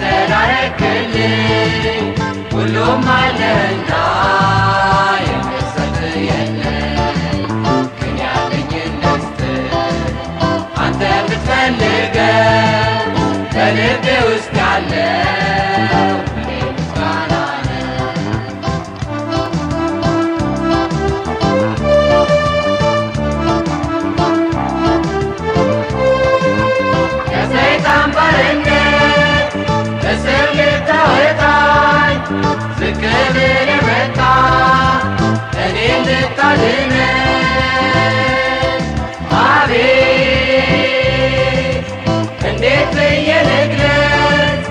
አንተ ላረክልኝ ሁሉም አለና የምሰጥ የለኝ ግን ያለኝን ልስጥህ አንተ የምትፈልገው በልቤ ውስጥ ያለው እኔ ምስጋና ነው። ከሰይጣን ባርነት ከስር ልታወጣኝ ዝቅ ብለህ መጣ እኔን ልታድነኝ። አቤት እንዴት ብዬ ልግለጽ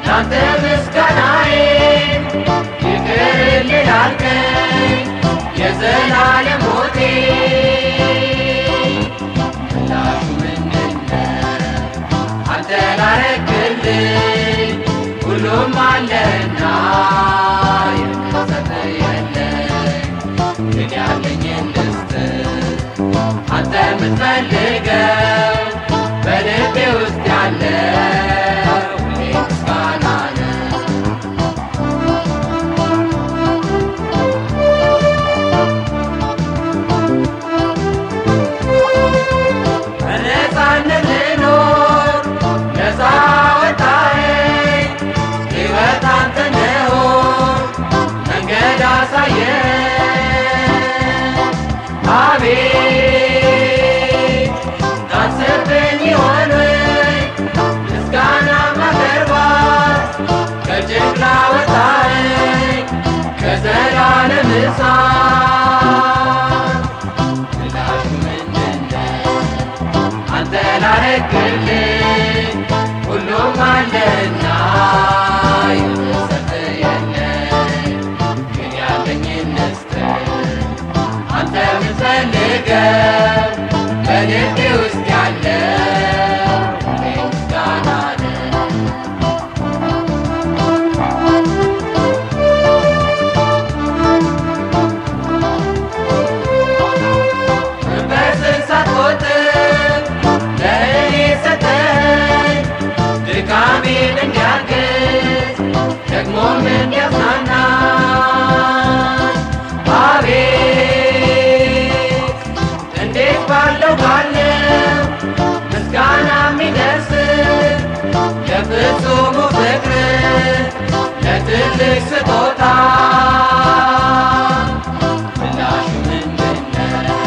ላንተ ምስጋናዬን ይቅርልኝ ላልከኝ የዘላለም ሞቴ ምላሹ ምንድነው? አንተ ላረክልኝ ሁሉም አለና የምሰጥ የለኝ ግን ያለኝን ልስጥህ አንተ የምትፈልገው በልቤ ውስጥ ያለው እኔ ምስጋና ነው። በነፃነት ልኖር ነፃ ወጣኸኝ ሕይወት አንተ እንደሆን መንገድ አሳየኝ። አቤት ታስብኝ ይሆን ወይ ምስጋና ማቀርባት ከጭንቅ ላወጣኸኝ ከዘላለም እሳት ምላሹ ምንድነው? አንተ ላረክልኝ ሁሉም አለና የምሰጥ የለኝ ግን ያለኝን ልስጥህ አንተ የምትፈልገው በልቤ ውስጥ ያለው እኔ ምስጋና ነው። መንፈስን ሳትቆጥብ ለእኔ ሰጠኝ ድካሜን እንዲያግዝ ደግሞም እንዲያጽናናኝ። አቤት እንዴት ባለው ምስጋና የሚደርስ ለፍጹሙ ፍቅር ለትልቅ ስጦታ ምላሹ ምንድነው?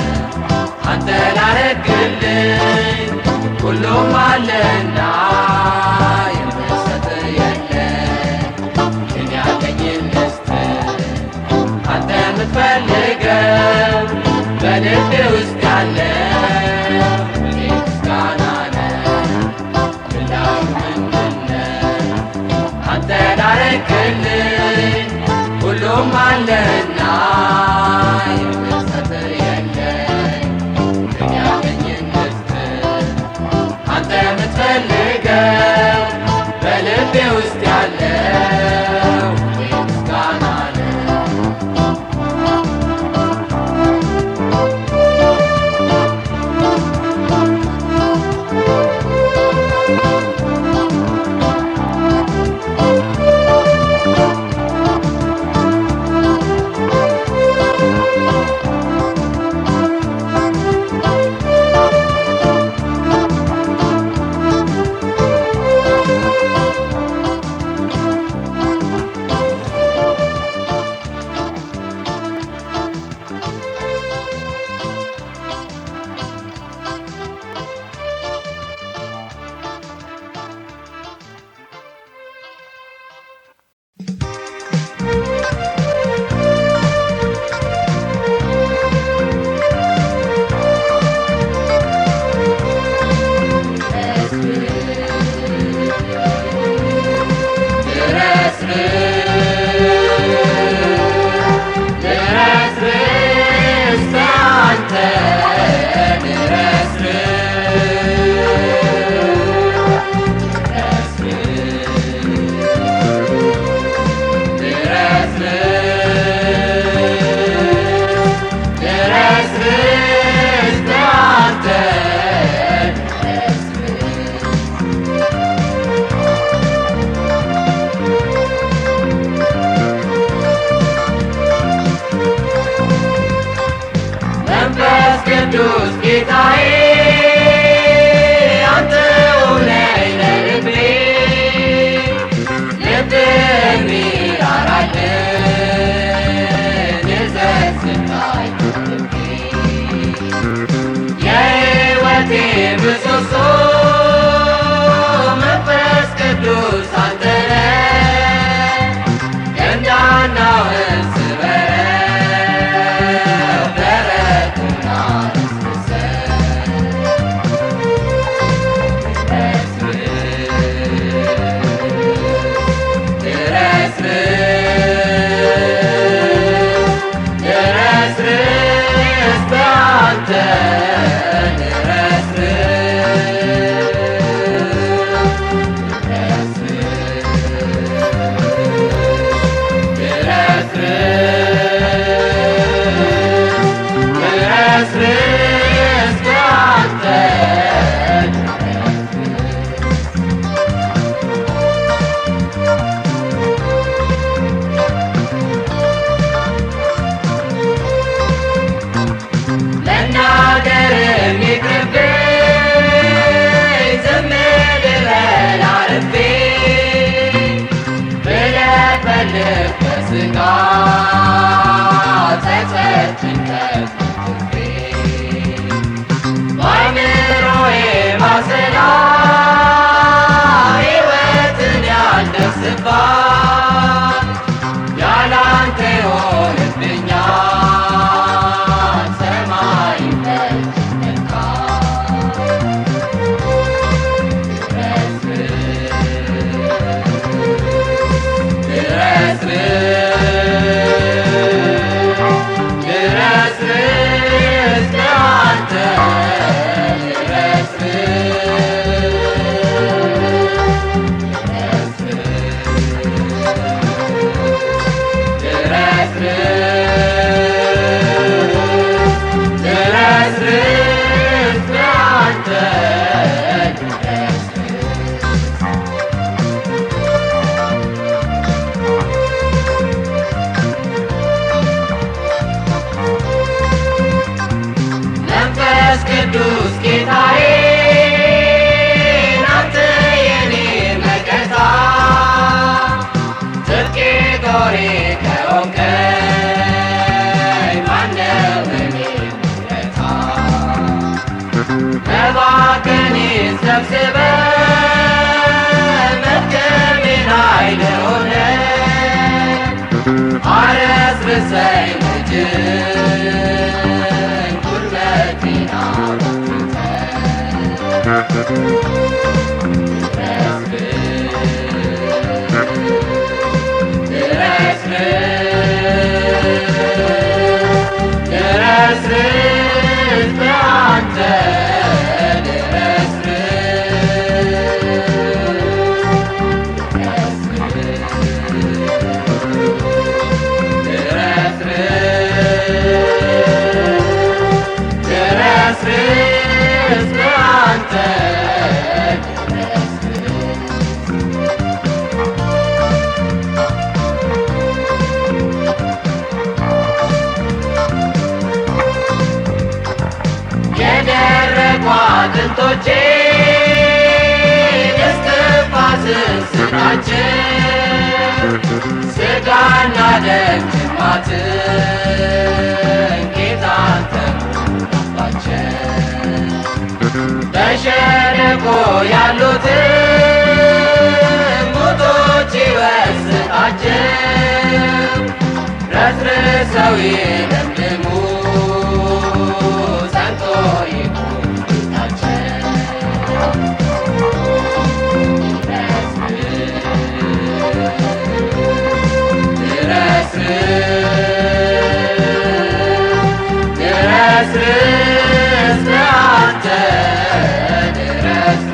አንተ ላረክልኝ ሁሉም አለና የምሰጥ የለኝ ግን ያለኝን ልስጥህ አንተ የምትፈልገው በልቤ ውስጥ ያለው እኔ ምስጋና ነው። ምላሹ ምንድነው? አንተ ላረክልኝ ሁሉም አለና የምሰጥ የለኝ ግን ያለኝን ልስጥህ አንተ የምትፈልገው በልቤ ውስጥ ያለው እኔ ምስጋና ነው። ሥጋ ጸጸት ጭንቀት ትፌ በአእምሮዬ ማሰላል ሕይወትን ያልደርስባት ያላንተ ይሆንብኛል ሰማይ በጭንቀት ቅዱስ ጌታዬ ናንተ የኔ መከታ ትጥቄ ጦሬ ከሆንከኝ ማነው እኔ ውለታ መባከኔን ሰብስበ መድከሜን ኃይል ሆነ አረስርሰኝ ልጅን ጉልበቴን ድረስርስ በአንተ ድረስርስ በአንተ የደረቁ አጥንቶቼን እስትንፋስን ስጣቸው ሥጋና ደም ጅማትን ጌታ አንተ ሙላባቸው በሸለቆ ያሉትን ሙቶች ሕይወት ስጣቸው ረስርሰው ይለምልሙ ጸንቶ ይቁም ቤታቸው ድረስርስ በአንተ ድረስርስ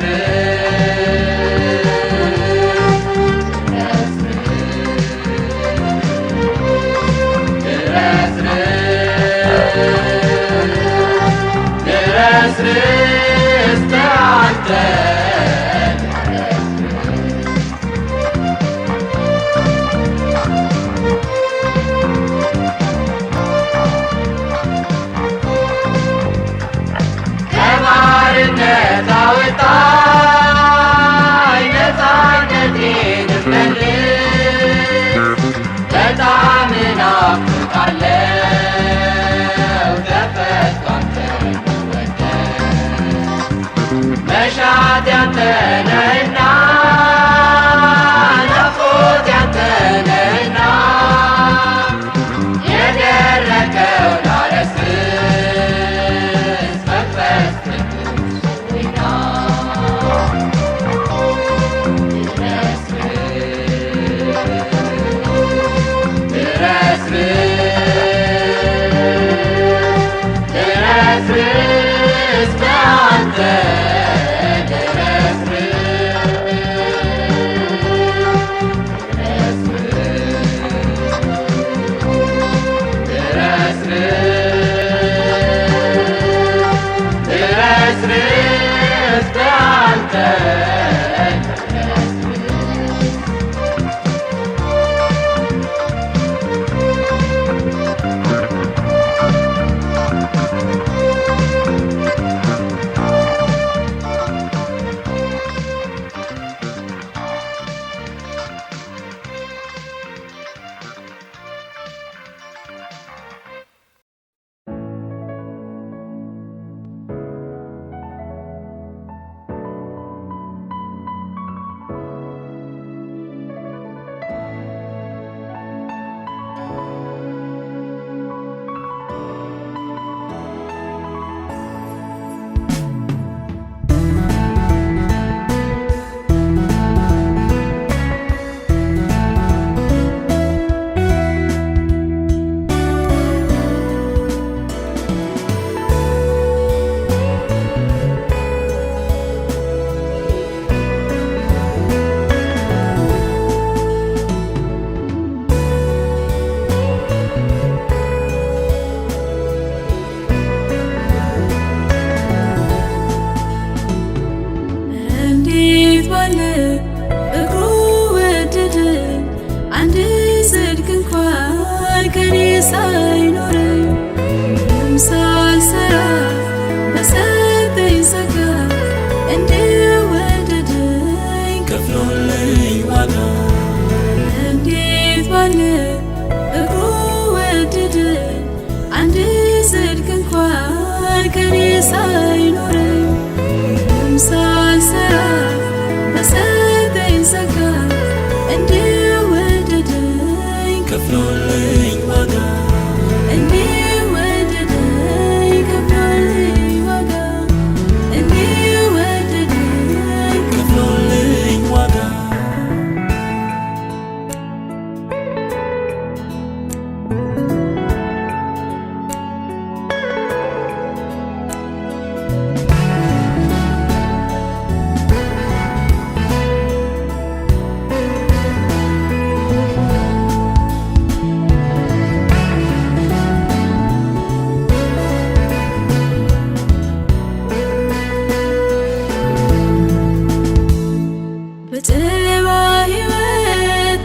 በጨለማ ሕይወት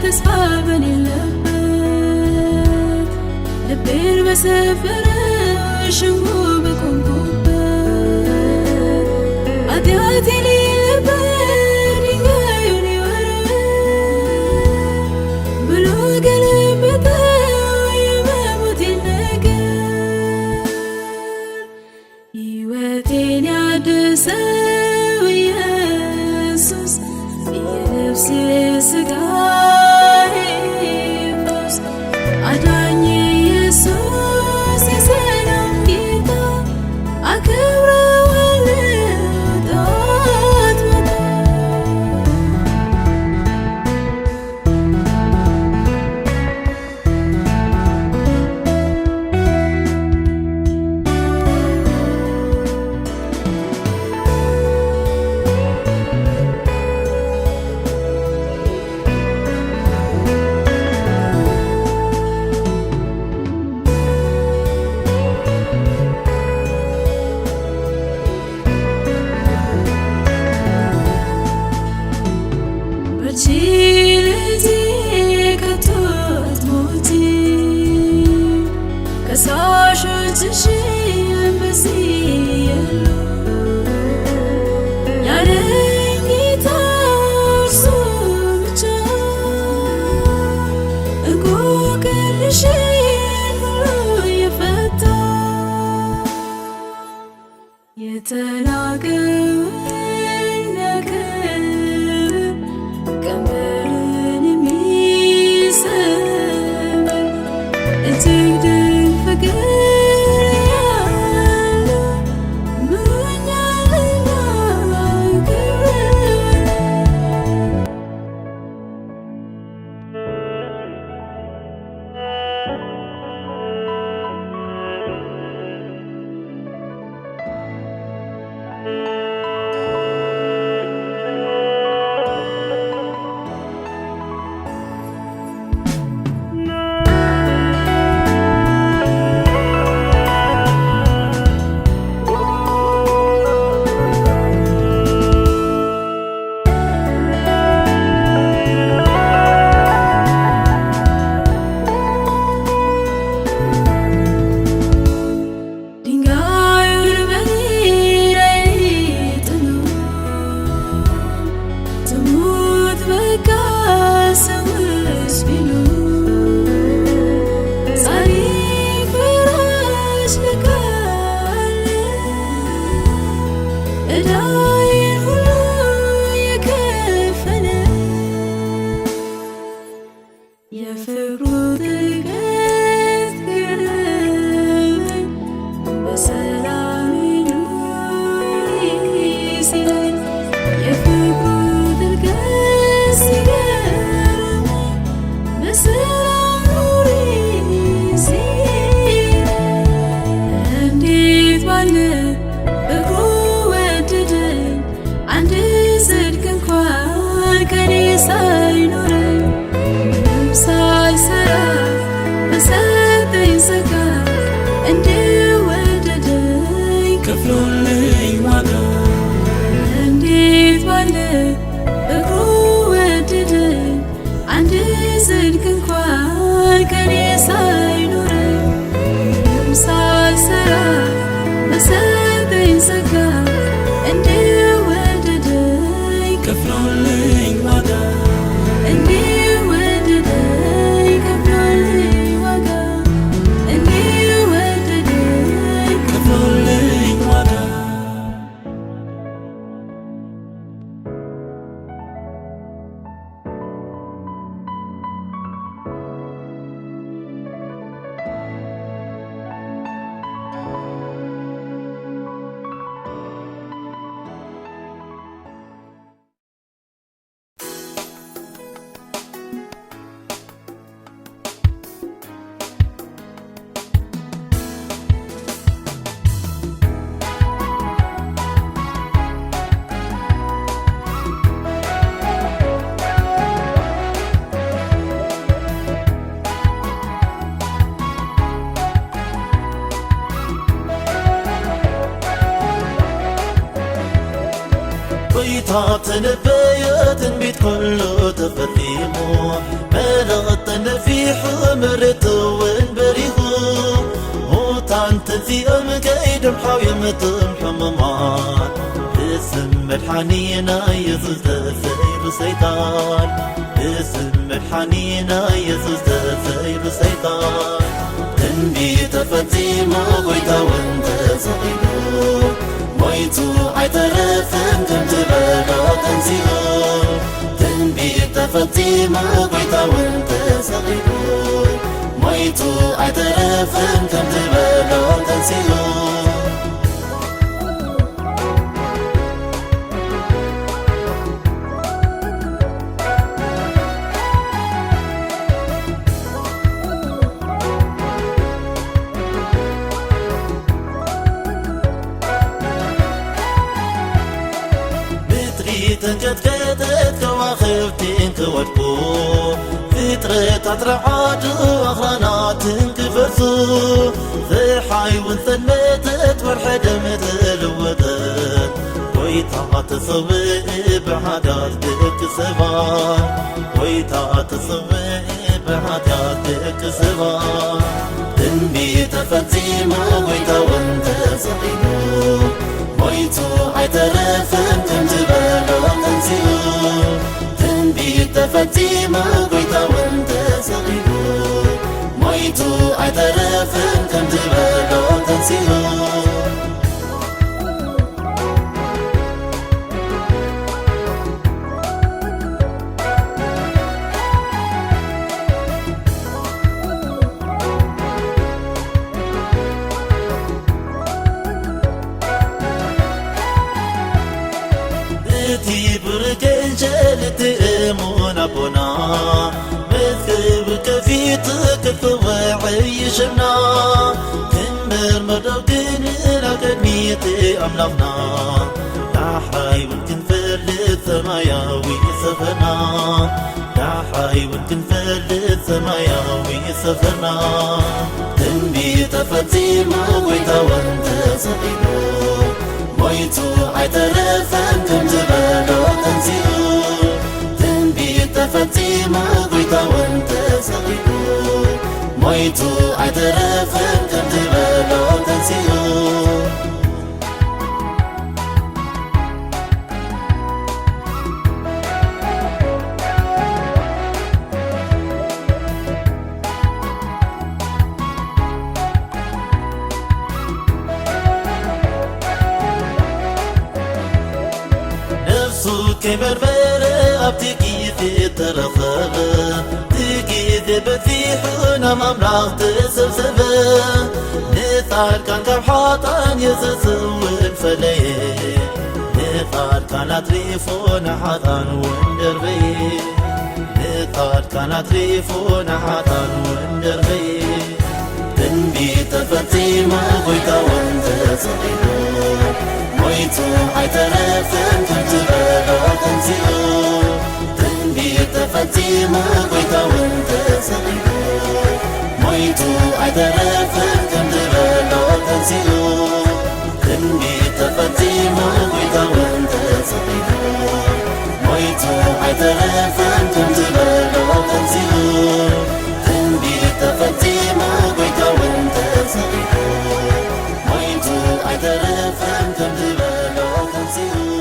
ተስፋ በሌለበት ልቤን በሰፈረው ሸንጎ በቆምኩበት ኃጢአት የሌለበት ድንጋዩን ይወርወር ብሎ ገለበጠው የመሞቴን ነገር። ሕይወቴን ያድሰው ኢየሱስ የነፍሴ ሥጋዬ ፈውስ አዳኝ ኢየሱስ የሰላም ጌታ አከብረዋለሁ ጠዋት ማታ። በርቺ ልጄ ከቶ አትሞቺም፣ ከሳሾችሽም በዚህ የሉም። ያለኝ ጌታ እርሱ ብቻ እንቆቅልሽን ሁሉ የፈታ የተናቀውን ነገር ቀንበርን የሚሰብር እጅግ ድንቅ ፍቅር ያለው ምሮኛልና ክብር። ድንጋዩን በኔ ላይ ጥሉ፣ ትሙት በቃ ሰዎች ቢሉ፣ ጻድቅ ፈራጅ ለካ አለ ዕዳዬን ሁሉ የከፈለ። የፍቅሩ ጥልቀት ገረመኝ በሰላም ኑሪ ሲለኝ፣ የፍቅሩ ጥልቀት ሲገርመኝ በሰላም ኑሪ ሲለኝ፣ እንዴት ባለ ፍቅሩ ወደደኝ አንድ ጽድቅ እንኳን ከኔ ሳይኖረኝ ምንም ሳይሰራ በሰጠኝ ጸጋ እንደወደደኝ ከፍሎልኝ ዋጋ። እንዴት ባለ ፍቅሩ ወደደኝ አንድ ጽድቅ እንኳን ከኔ ሳይኖረኝ ምንም ሳይሰራ በሰጠኝ ጸጋ እንደወደደኝ ከፍሎልኝ ዋጋ። እንደወደደኝ ከፍሎልኝ ዋጋ። እንደወደደኝ ከፍሎልኝ ዋጋ። ተነበየ ትንቢት كله تفريمو ملغت نفيح مرتو بريغو موتان تنزيهم كيد محاوية متم حممان اسم الحنينة يزوز تفير سيطان اسم الحنينة يزوز تفير سيطان تنبي تفتيمو قويتا وانت صغيرو مويتو عيترفن كم تبالو تنسيو تنبي تفتيمو قويتا وانت صغيرو مويتو عيترفن كم تبالو تنسيو تنكتكتت كواخبتين كودكو فطرة عطرعاد وأخرانات كفرسو في حي وانثلتت والحدة متلوتت ويتا تصوي بحاجات ديك سبان ويتا تصوي بحاجات ديك سبان تنبي تفتيمو ويتا وانت صغيرو مويتو عيترفن كم تبالو تنسيو تنبي تفتيمو قويتا وانت صغيرو مويتو عيترفن كم تبالو تنسيو تأمون بنا مثل كفيتك كوعي شمنا كمبر مدوكين الأكاديمية أملغنا يا حي وانكن فلت سماياوي سفرنا يا حي وانكن فلت سماياوي سفرنا تنبي تفتيمو ويتا وانت صغيرو مويتو عيترفن كم تبالو تنسيو تنبي تفتيمو قويتا وانت صغيرو مويتو عيترفن كم تبالو تنسيو كبربر أبتكي في الترخب تكي ذي بثيحنا ممرغ تسبسبه نثار كان كبحاطان يسسو الفليه نثار كان تريفون حاطان وندربي نثار كان تريفون حاطان وندربي تنبي تفتيمو قويتا وانت صغيرو مويتو عيترفن كم تبالو تنسيو تنبي تفتيمو قويتا وانت صغيرو مويتو عيترفن كم تبالو تنسيو تنبي تفتيمو قويتا وانت صغيرو مويتو عيترفن كم تبالو تنسيو تنبي تفتيمو قويتا وانت صغيرو مويتو عيترفن كم تبالو تنسيو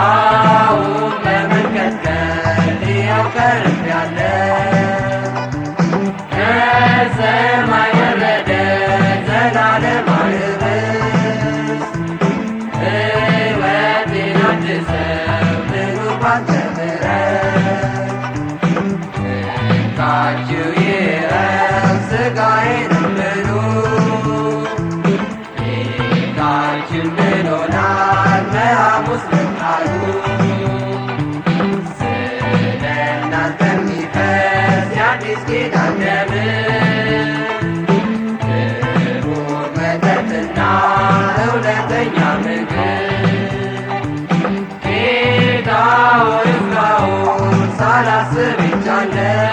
አሁን በመንቀጥቀጥ ሕያው ቀርቤያለሁ። ከሰማይ ወረደ ዘላለማዊ ርስት ሕይወቴን አድሰው ልኑር ባንተ ምሕረት። እንካችሁ ይኸው ሥጋዬንም ብሉ ጌታችን ብሎናል በሐሙስ ለቃሉ ስለ እናንተ የሚፈስ የአዲስ ኪዳን ደም ክቡር መጠጥና እውነተኛ ምግብ ጌታ ሆይ እስካሁን ሳላስብ ይቻለሁ።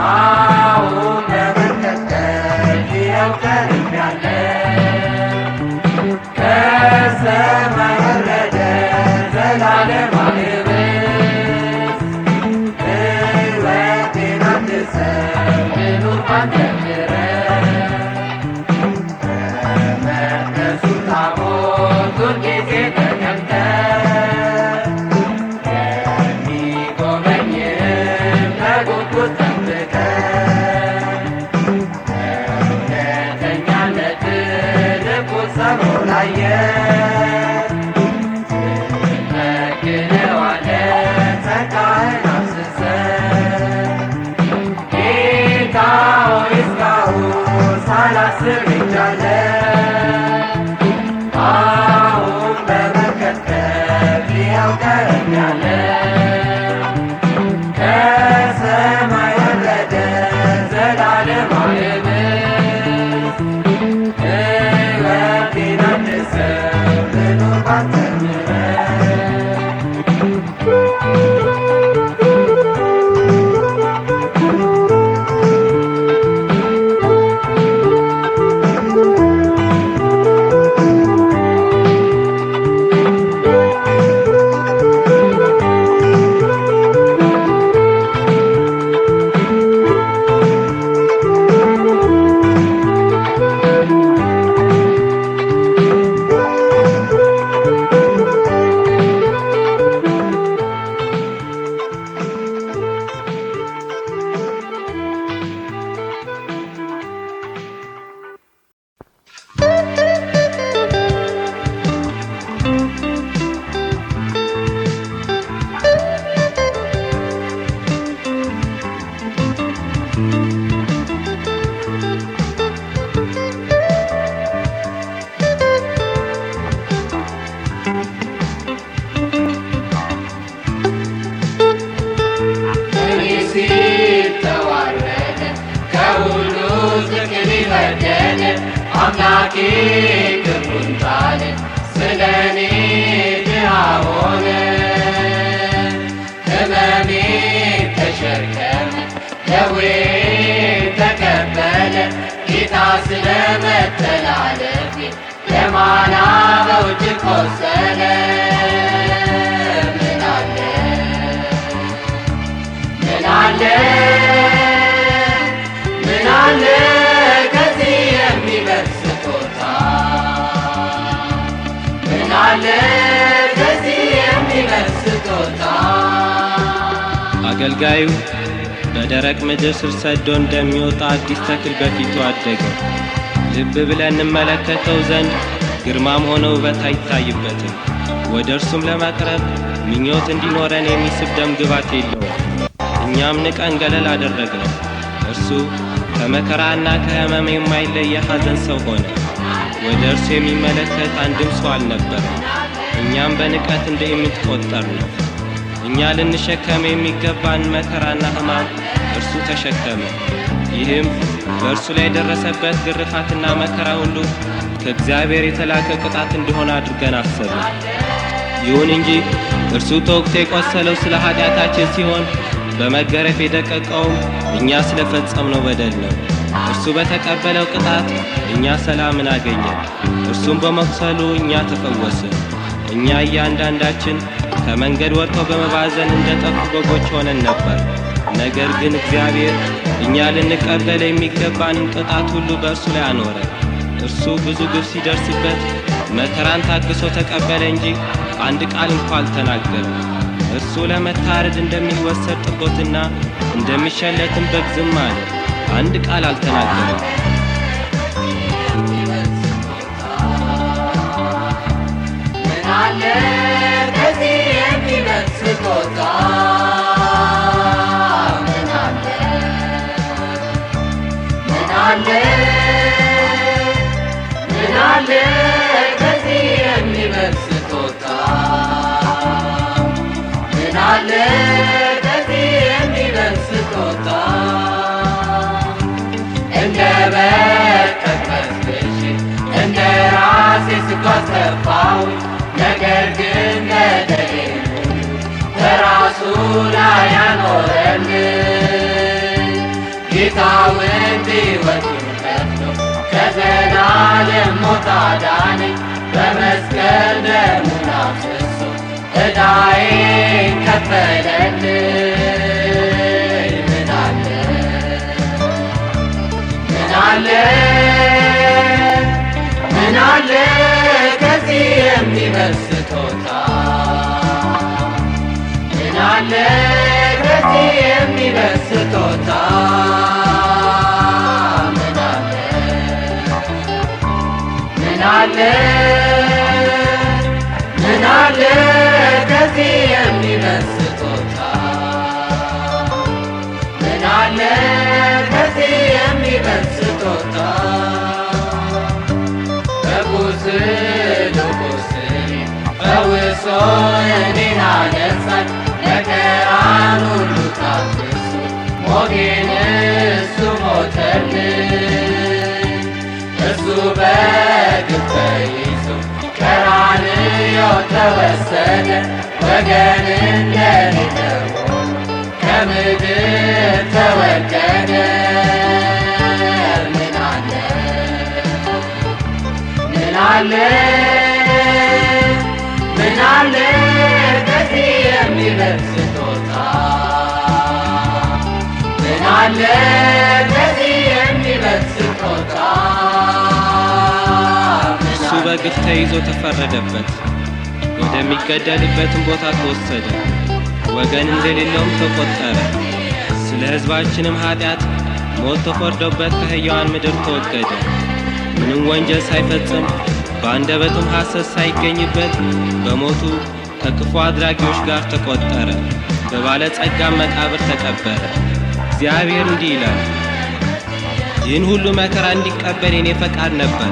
አሁን በመንቀጥቀጥ ሕያው ቀርቤያለሁ። ከሰማይ ወረደ ዘላለማዊ ርስት ሕይወቴን አድሰው ልኑር ባንተ ምሕረት። በመቅደሱ ታቦት ሁልጊዜ ተቀምጠህ የሚጎበኝህን በጉጉት ጠብቀህ እውነተኛነትህን ልቡን ሰብሮ ላየ ትመግነዋለህ ጸጋህን አፍስሰህ። ጌታ ሆይ እስካሁን ሳላስብ ሄጃለሁ። አሁን በመንቀጥቀጥ ሕያው ቀርቤያለሁ። ከሰማይ ወረደ ዘላለማዊ ርስት ሕይወቴን አድሰው ልኑር ባንተ ምሕረት። አምላኬ ክብሩን ጣለ ስለኔ ድሃ ሆነ። ሕመሜ ተሸከመ ደዌ ተቀበለ ጌታ ስለ መተላለፌ ለማና በውጭ ቆሰለ። ምን አለ ምን አለ ምን አለ ከዚህ የሚበልጥ ስጦታ ምን አለ ከዚህ የሚበልጥ ስጦታ። አገልጋዩ በደረቅ ምድር ስር ሰዶ እንደሚወጣ አዲስ ተክል በፊቱ አደገ። ልብ ብለን እንመለከተው ዘንድ ግርማም ሆነ ውበት አይታይበትም። ወደ እርሱም ለመቅረብ ምኞት እንዲኖረን የሚስብ ደም ግባት የለውም። እኛም ንቀን ገለል አደረግነው። እርሱ ከመከራና ከሕመም የማይለይ የሐዘን ሰው ሆነ። ወደ እርሱ የሚመለከት አንድም ሰው አልነበረም። እኛም በንቀት እንደ የምትቆጠር ነው። እኛ ልንሸከም የሚገባን መከራና ሕማም እርሱ ተሸከመ። ይህም በእርሱ ላይ የደረሰበት ግርፋትና መከራ ሁሉ ከእግዚአብሔር የተላከ ቅጣት እንደሆነ አድርገን አሰብን። ይሁን እንጂ እርሱ ተወግቶ የቆሰለው ስለ ኃጢአታችን ሲሆን በመገረፍ የደቀቀውም እኛ ስለፈጸምነው በደል ነው። እርሱ በተቀበለው ቅጣት እኛ ሰላምን አገኘን። እርሱም በመቁሰሉ እኛ ተፈወስን። እኛ እያንዳንዳችን ከመንገድ ወጥተው በመባዘን እንደጠፉ በጎች ሆነን ነበር። ነገር ግን እግዚአብሔር እኛ ልንቀበል የሚገባንን ቅጣት ሁሉ በእርሱ ላይ አኖረ። እርሱ ብዙ ግፍ ሲደርስበት መከራን ታግሶ ተቀበለ እንጂ አንድ ቃል እንኳ አልተናገረም። እርሱ ለመታረድ እንደሚወሰድ ጥቦትና እንደሚሸለትም በግ ዝም አለ። አንድ ቃል አልተናገረም። ምን አለ ከዚህ የሚበልጥ ስጦታ? ምን አለ ምን አለ ከዚህ የሚበልጥ ስጦታ? ምን አለ ከዚህ የሚበልጥ ስጦታ? እንደ በቀቀስሽ እንደ ራሴ ስጓዝ ጠፋሁ፣ ነገር ግን በደሌን በራሱ ላይ ያኖረልኝ ጌታውን ሕይወቱን ከፍሎ ከዘላለም ሞት አዳነኝ። በመስቀል ደሙን አፍስሶ ዕዳዬን ከፈለልኝ። ምን አለ ምን አለ ከዚህ የሚበልጥ ስጦታ? ምን አለ ከዚህ የሚበልጥ ስጦታ? ምን አለ ከዚህ የሚበልጥ ስጦታ? ምን አለ ከዚህ የሚበልጥ ስጦታ? በቁስሉ ቁስሌ ፈውሶ እኔን አነጻኝ፣ መከራን ሁሉ ታግሶ ሞቴን እሱ ሞተልኝ። እሱ በግፍ ተይዞ ቀራንዮ ተወሰደ፣ ወገን እንደኔ ተሆኖ ከምድር ተወገደ። ምን አለ ከዚህ የሚበልጥ ስጦታ? ምን አለ ከዚህ የሚበልጥ ስጦታ? እሱ በግፍ ተይዞ ተፈረደበት፣ ወደሚገደልበትም ቦታ ተወሰደ፣ ወገን እንደሌለውም ተቆጠረ። ስለ ሕዝባችንም ኃጢአት ሞት ተፈርዶበት ከሕያዋን ምድር ተወገደ። ምንም ወንጀል ሳይፈጽም በአንደበቱም ሐሰት ሳይገኝበት በሞቱ ከክፉ አድራጊዎች ጋር ተቆጠረ፣ በባለጸጋም መቃብር ተቀበረ። እግዚአብሔር እንዲህ ይላል፣ ይህን ሁሉ መከራ እንዲቀበል የኔ ፈቃድ ነበር።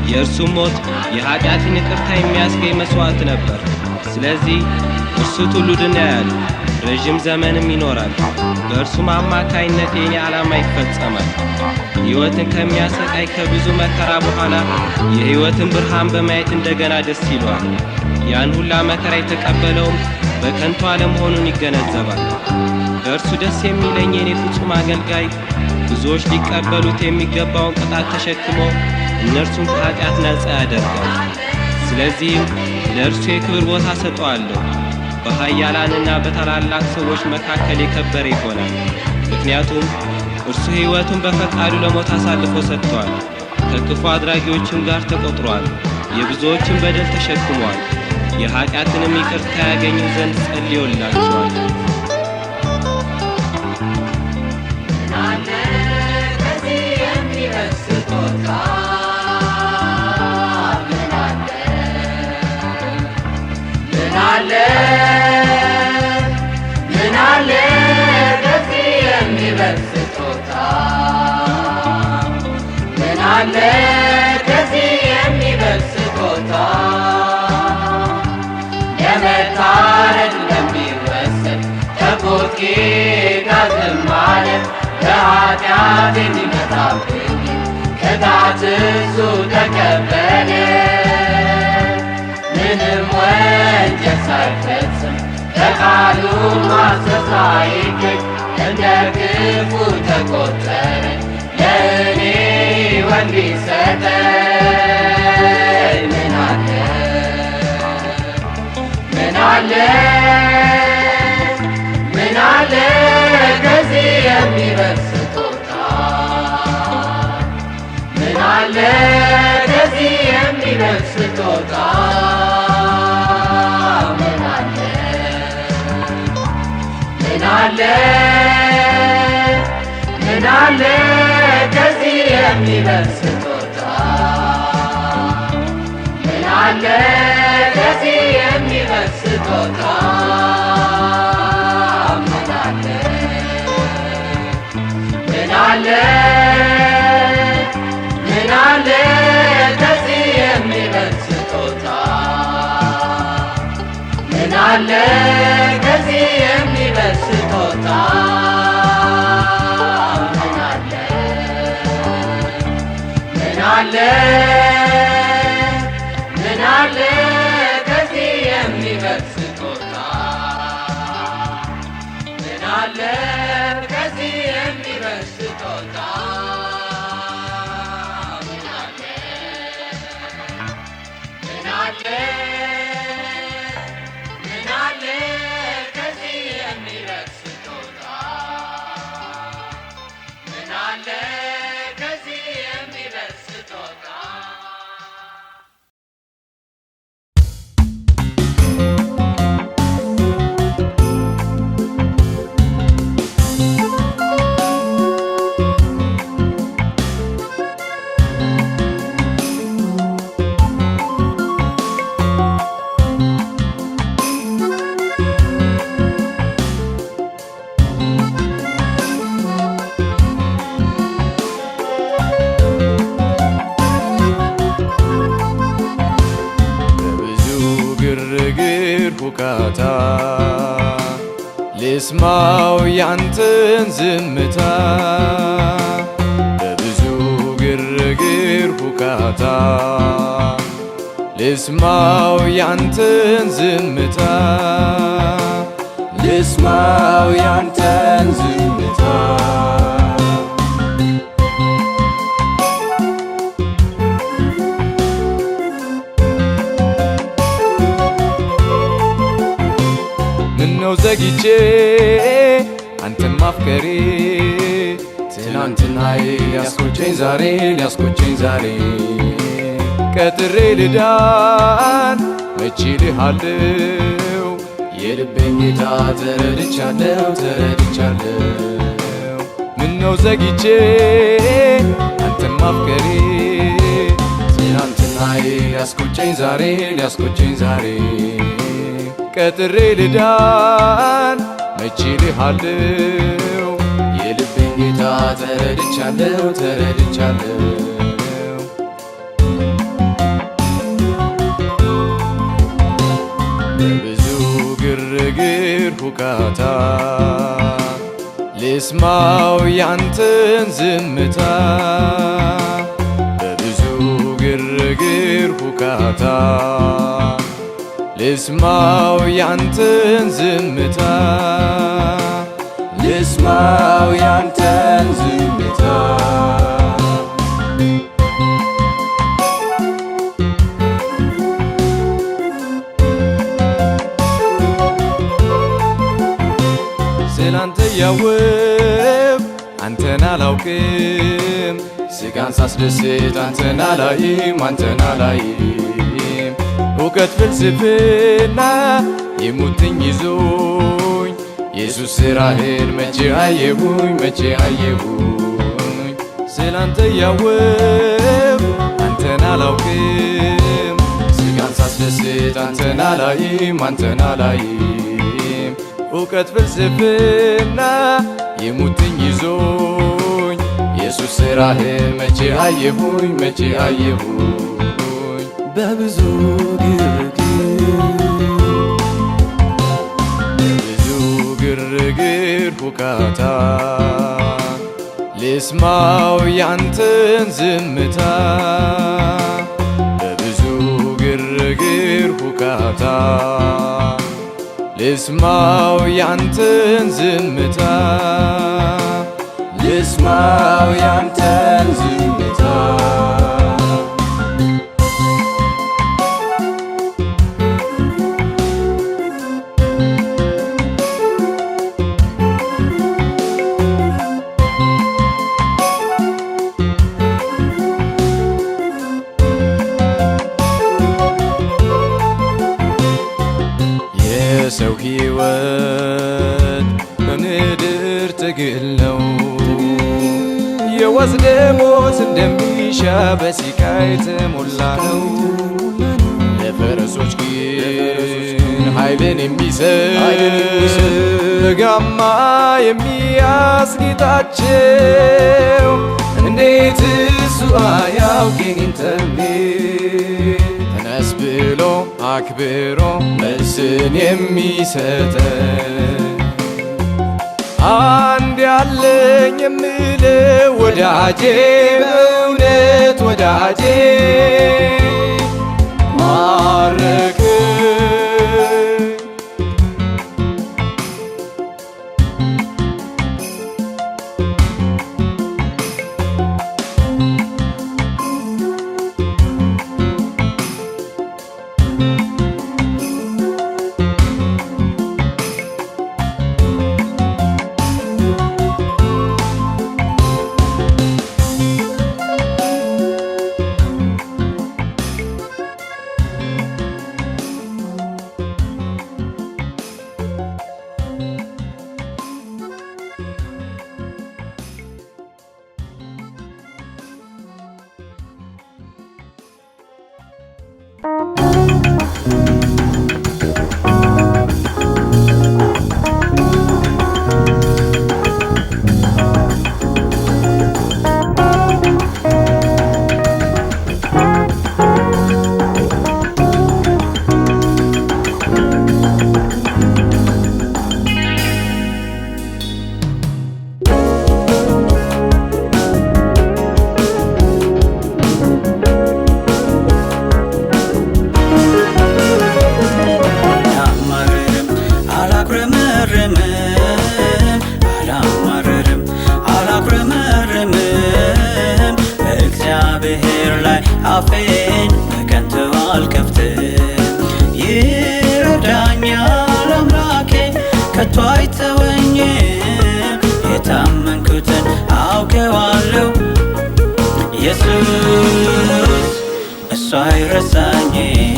የእርሱም ሞት የኃጢአትን ይቅርታ የሚያስገኝ መሥዋዕት ነበር። ስለዚህ እርሱ ትውልድን ያያል፣ ረዥም ዘመንም ይኖራል። በእርሱም አማካይነት የኔ ዓላማ ይፈጸማል። ሕይወትን ከሚያሰቃይ ከብዙ መከራ በኋላ የሕይወትን ብርሃን በማየት እንደገና ደስ ይለዋል። ያን ሁላ መከራ የተቀበለውም በከንቱ አለመሆኑን ይገነዘባል። በእርሱ ደስ የሚለኝ የኔ ፍጹም አገልጋይ ብዙዎች ሊቀበሉት የሚገባውን ቅጣት ተሸክሞ እነርሱን ከኃጢአት ነፃ ያደርጋል። ስለዚህም ለእርሱ የክብር ቦታ ሰጠዋለሁ። በኃያላንና በታላላቅ ሰዎች መካከል የከበረ ይሆናል። ምክንያቱም እርሱ ሕይወቱን በፈቃዱ ለሞት አሳልፎ ሰጥቷል። ከክፉ አድራጊዎችም ጋር ተቆጥሯል። የብዙዎችን በደል ተሸክሟል። የኃጢአትንም ይቅርታ ያገኙ ዘንድ ጸልዮላቸዋል። ምን አለ ከዚህ የሚበልጥ ስጦታ? ምን አለ ከዚህ የሚበልጥ ስጦታ? የመታረድ እንደሚወሰድ ከቦቴ ጋር ዝም አለ፣ በኃጢአት የሚመጣብኝ ቅጣት እሱ ተቀበለ። ምንም ወንጀል ሳይፈጽም ከቃሉ ማሰብ ሳይገኝ እንደ ክፉ ተቆጠረ፣ ለእኔ ሕይወት ሊሰጠኝ። ምን አለ ከዚህ የሚበልጥ ስጦታ? ምን አለ ከዚህ የሚበልጥ ስጦታ? አለ ከዚህ የሚበልጥ ስጦታ? ምን አለ ከዚህ የሚበልጥ ስጦታ? ምን አለ ምን አለ ምን አለ ከዚህ የሚበልጥ ስጦታ? ምን አለ ከዚህ የሚበልጥ ስጦታ? ምን አለ ምን አለ ምን አለ ከዚህ የሚበልጥ ስጦታ? ምን አለ ከዚህ የሚበልጥ ስጦታ? ምን አለ ምን አለ ምን አለ ከዚህ የሚበልጥ ስጦታ? ምን አለ ከዚህ የሚበልጥ ስጦታ? በብዙ ግርግር ሁካታ ልስማው ያንተን ዝምታ። በብዙ ግርግር ሁካታ ልስማው ያንተን ዝምታ። ልስማው ያንተን ዝምታ። ምነው ዘግቼ አንተን ማፍቀሬ ትናንትናዬ ሊያስቆጨኝ ዛሬ ሊያስቆጨኝ ዛሬ ቀጥሬ ልዳን መቼ ልሃለው የልቤን ጌታ ተረድቻለሁ ተረድቻለሁ። ምነው ዘግቼ አንተን ማፍቀሬ ትናንትናዬ ሊያስቆጨኝ ዛሬ ሊያስቆጨኝ ዛሬ ቀጥሬ ልዳን መቼ ልሃለው የልቤን ጌታ ተረድቻለሁ ተረድቻለሁ። በብዙ ግርግር ሁካታ ልስማው ያንተን ዝምታ። በብዙ ግርግር ሁካታ ልስማው ያንተን ዝምታ። ልስማው ያንተን ዝምታ። ስላንተ ያወቅ አንተን አላውቅም ስጋን ሳስደስት አንተን አላይም አንተን አላይም። እውቀት ፍልስፍና የሙጥኝ ይዞኝ ኢየሱስ ስራህን መቼ አየሁኝ መቼ አየሁኝ። ስላንተ ያወቅ አንተን አላውቅም ስጋን ሳስደስት አንተን አላይም አንተን አላይም። እውቀት ፍልስፍና የሙጥኝ ይዞኝ ኢየሱስ ስራህን መቼ አየሁኝ መቼ አየሁኝ። በብዙ ግርግር ሁካታ ልስማው ያንተን ዝምታ። በብዙ ግርግር ሁካታ ልስማው ያንተን ዝምታ። ልስማው ያንተን ዝምታ። የሰው ሕይወት በምድር ትግል ነው ወስደ ሞት እንደሚሻ በሲቃይ የተሞላ ነው። ለፈረሶች ግን ኃይልን የሚሰጥ ጋማ የሚያስጌጣቸው እንዴት እሱ አያውቅን ኢንተርኔት ተነስ ብሎ አክብሮ መልስን የሚሰጠን አንድ ያለኝ የምለው ወዳጄ በእውነት ወዳጄ ማረከኝ አፌን በከንቱ አልከፍትም። ይረዳኛል አምላኬ ከቶ አይተወኝም። የታመንኩትን አውቀዋለሁ ኢየሱስ እሱ አይረሳኝም።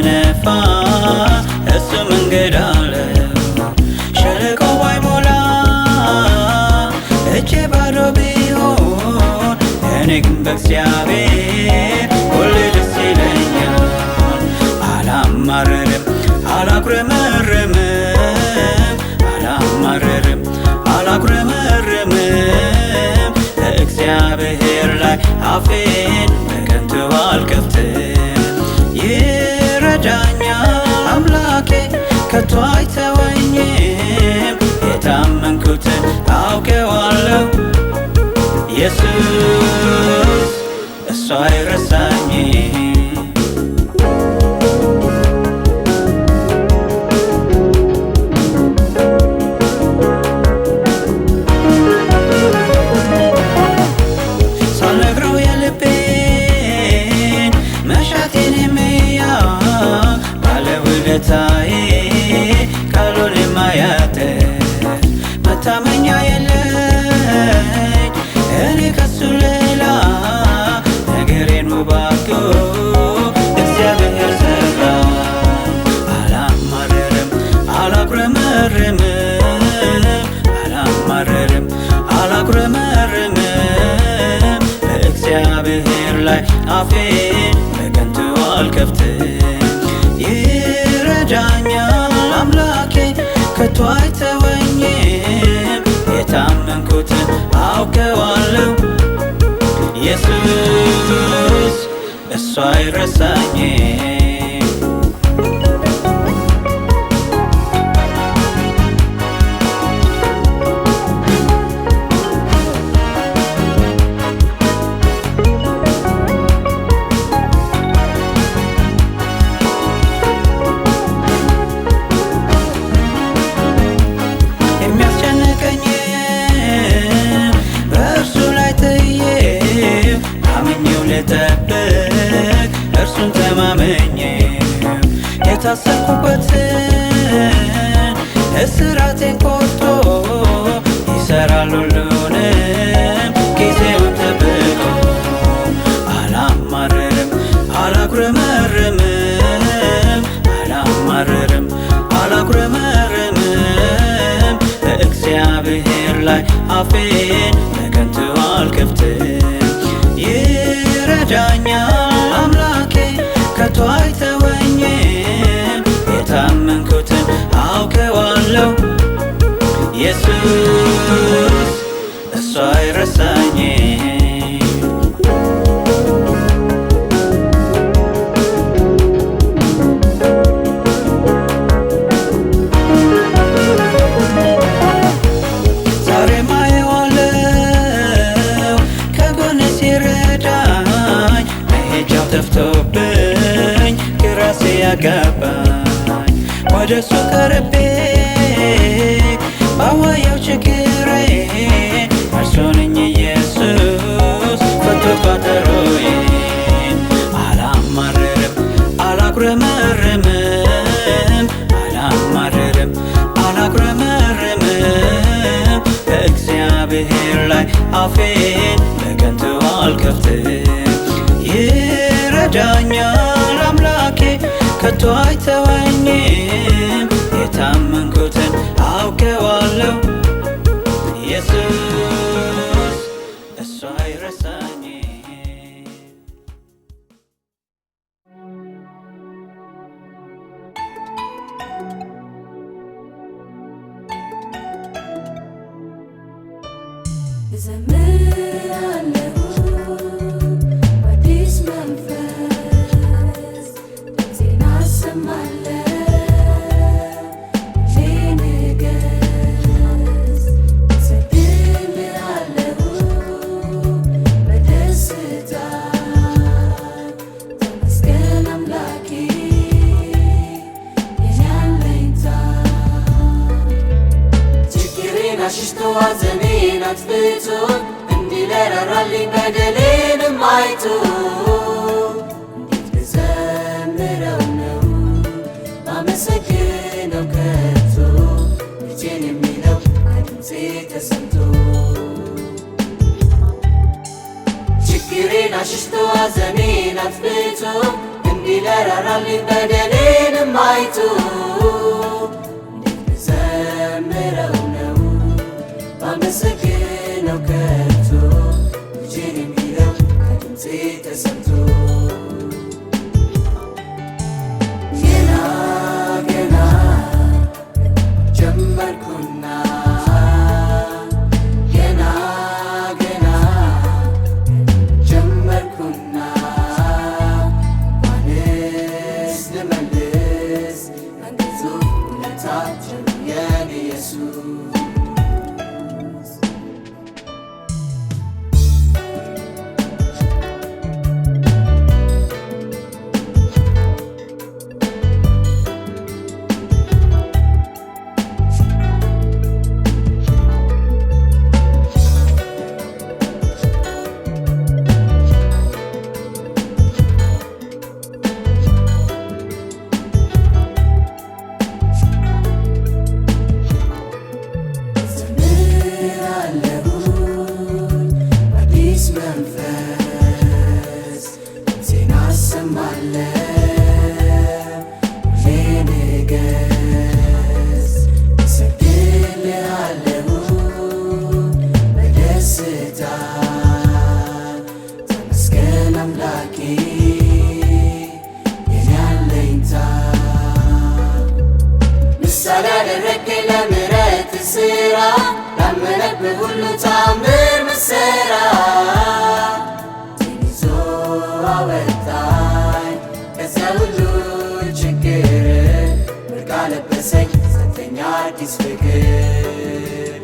በነፋስ እሱ መንገድ አለው። ሸለቆ ባይሞላ እጄ ባዶ ቢሆን እኔ ግን በእግዚአብሔር ሁሌ ደስ ይለኛል። አላማረርም አላጉረመርምም አላማረርም አላጉረመርምም በእግዚአብሔር ላይ አፌን በከንቱ አልከፍትም። ይረዳኛል አምላኬ ከቶ አይተወኝም። የታመንኩትን አውቀዋለሁ ኢየሱስ እሱ አይረሳኝም። ሳልነግረው የልቤን መሻቴን የሚያውቅ ባለውለታዬ ቃሉን የማያጥፍ መታመኛ የለኝ እኔ ከሱ ሌላ ነገሬን ውብ አድርጎ እግዚአብሔር ሰራ። አላማረርም አላጉረመርምም አላማረርም አላጉረመርምም በእግዚአብሔር ላይ አፌን በከንቱ አልከፍትም። ይረዳኛል አምላኬ ከቶ አይተወኝም። የታመንኩትን አውቀዋለሁ ኢየሱስ እሱ አይረሳኝም። በእርሱ ላይ ጥዬ አምኜው ልጠብቅ እሱን ተማመኘ የታሰርኩበትን እስራቴን ቆርጦ ይሰራል ሁሉንም ጊዜውን ጠብቆ። አላማርርም አላጉረመርምም አላማርርም አላጉረመርምም በእግዚአብሔር ላይ አፌን በከንቱ አልከፍትም። ይረዳኛል አምላኬ ከቶ አይተወኝም የታመንኩትን አውቀዋለሁ ኢየሱስ እሱ አይረሳኝም። ጠፍቶብኝ ግራሴ ያጋባኝ ወደሱ ቀርቤ ባዋየው ችግሬ እርሱነኝ ኢየሱስ ፈቶ ቋጠሮዬን። አላማርርም አላጉረመርምም አላማርርም አላጉረመርምም በእግዚአብሔር ላይ አፌን በከንቱ አልከፍትም። ይረዳኛል አምላኬ ከቶ አይተወኝም የታመንኩትን አውቀዋለሁ ኢየሱስ እሱ አይረሳኝም። እዘምራለሁ በአዲስ መንፈስ ድምፄን አሰማለሁ ልንገስ እሰግድልሃለሁ በደስታ ተመስገን አምላኬ የኔ አለኝታ። ችግሬን አሽሽቶ ሐዘኔን አጥፍቶ እንዲለራራልኝ በደሌንም አይቶ እንዴት ብዘምረው ነው ባመሰግነው ከቶ ልጄን የሚለው ከድምፄ ተሰምቶ። ችግሬን አሽሽቶ ሐዘኔን አጥፍቶ እንዲለራራልኝ በደሌንም አይቶ እንዴት ብዘምረው ነው ባመሰግነው ከቶ ልጄን የሚለው ከድምፄ ተሰምቶ። ገና ገና ጀመርኩና ገና ገና ጀመርኩና እንኳንስ ልመልስ መንገዱ ውለታቸው የኔ ኢየሱስ። እዘምራለሁ በአዲስ መንፈስ ድምፄን አሰማለሁ ልንገስ እሰግድልሃለሁ በደስታ ተመስገን አምላኬ የኔ አለኝታ። ምሳሌ ያደረገኝ ለምሕረት ሥራ ላመነብህ ሁሉ ታምር ምሰራ ይዞ አወጣኝ ከዚያ ሁሉ ችግር ወርቅ አለበሰኝ ሰጠኝ አዲስ ፍቅር።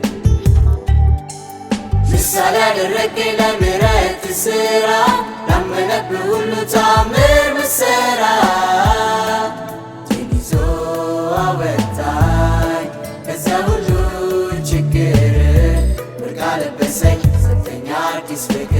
ምሳሌ ያደረገኝ ለምሕረት ሥራ ላመነብህ ሁሉ ታምር ምሰራ ይዞ አወጣኝ ከዚያ ሁሉ ችግር ወርቅ አለበሰኝ ሰጠኝ አዲስ ፍቅር።